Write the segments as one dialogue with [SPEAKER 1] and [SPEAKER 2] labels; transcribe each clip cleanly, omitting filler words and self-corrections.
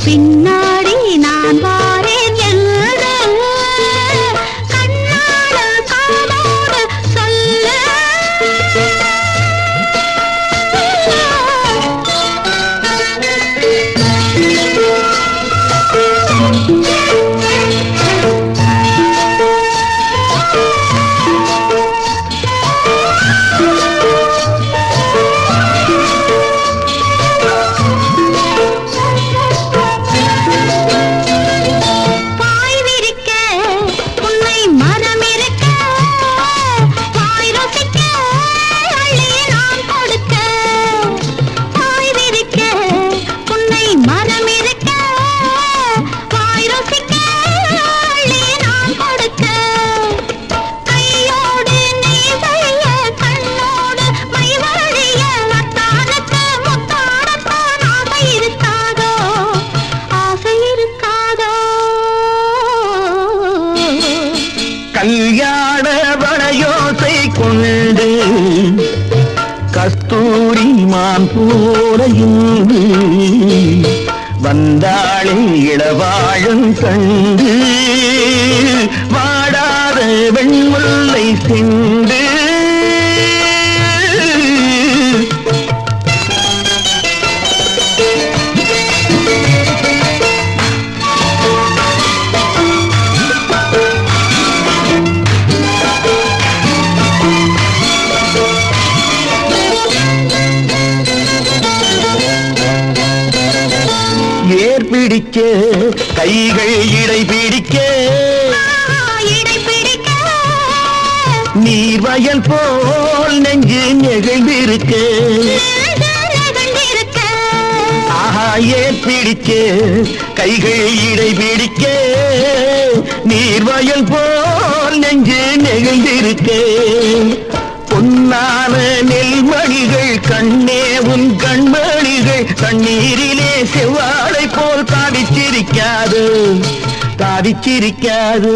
[SPEAKER 1] பின்னாடி நான் வாரேன் என்று கண்ணாட காதோடு சொல்ல.
[SPEAKER 2] கல்யாண வளையோசை கொண்டு கஸ்தூரி மான் போல இன்று வந்தாளே இளவாழும் கண்டு வாடாத வெண்முல்லை சென்று. பிடிக்க கைகள் இடை பிடிக்க நீர் வயல் போல் நெஞ்சு நெகிழ்ந்திருக்க. ஆஹா ஏன் பிடிக்க கைகள் இடை பிடிக்க நீர் வயல் போல் நெஞ்சு நெகிழ்ந்திருக்க. பொன்னான நெல்மணிகள் கண்ணே உன் கண்மணிகள் கண்ணீரிலே செவ்வாழை போல் தாவிச்சிரிக்காது தாவிச்சிரிக்காது.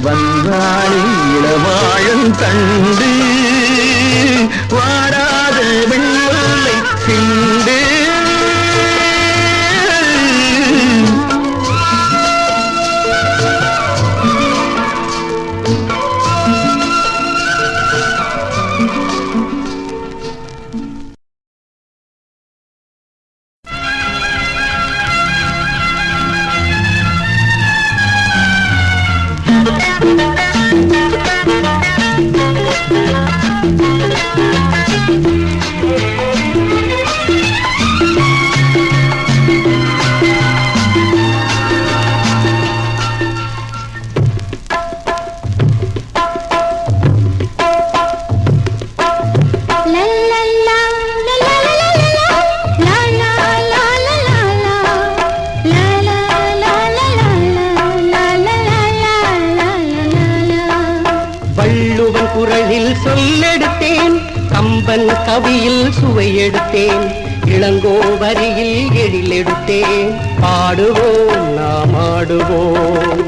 [SPEAKER 2] வந்தாளி இளவாழும் கண்டு வாடாத வெண்முல்லை சிந்து.
[SPEAKER 3] குரலில் சொல்லெடுத்தேன் கம்பன் கவியில் சுவை எடுத்தேன் இளங்கோ வரியில் எழிலெடுத்தேன் பாடுவோம் நாம் ஆடுவோம்.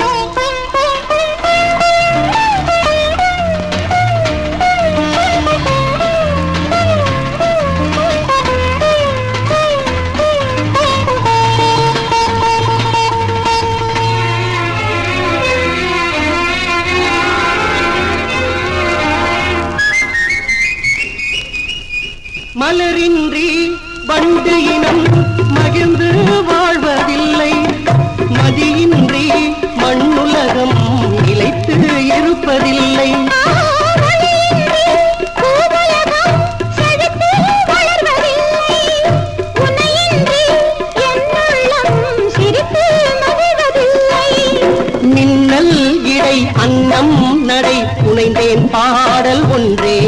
[SPEAKER 3] மலரின்றி வண்டு இனம் மகிழ்ந்து வாழ்வதில்லை, மதியின்றி மண்ணுலகம் நிலைத்து இருப்பதில்லை. மின்னல் இடை அன்னம் நடை புனைந்தேன் பாடல் ஒன்றே,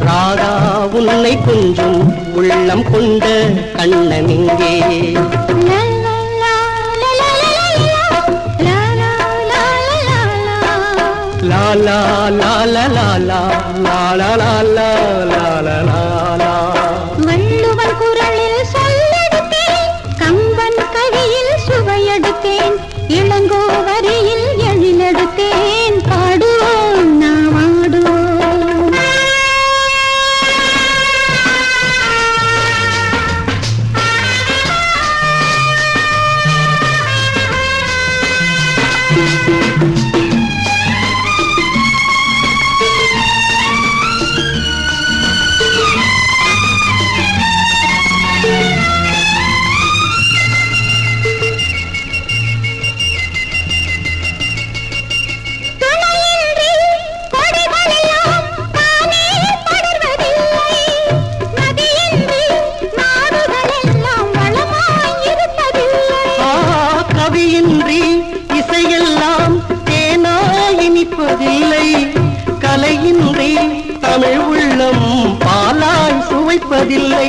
[SPEAKER 3] ராதா உன்னை கொஞ்சம் உள்ளம் கொண்ட கண்ணனிங்கே. லாலா லாலா லாலா லாலா லாலா லாலா.
[SPEAKER 1] வள்ளுவன் குரலில் சொல்லெடுத்தேன், கம்பன் கவியில் சுவையெடுத்தேன், இளங்கோ வரியில்
[SPEAKER 3] நிற்பதில்லை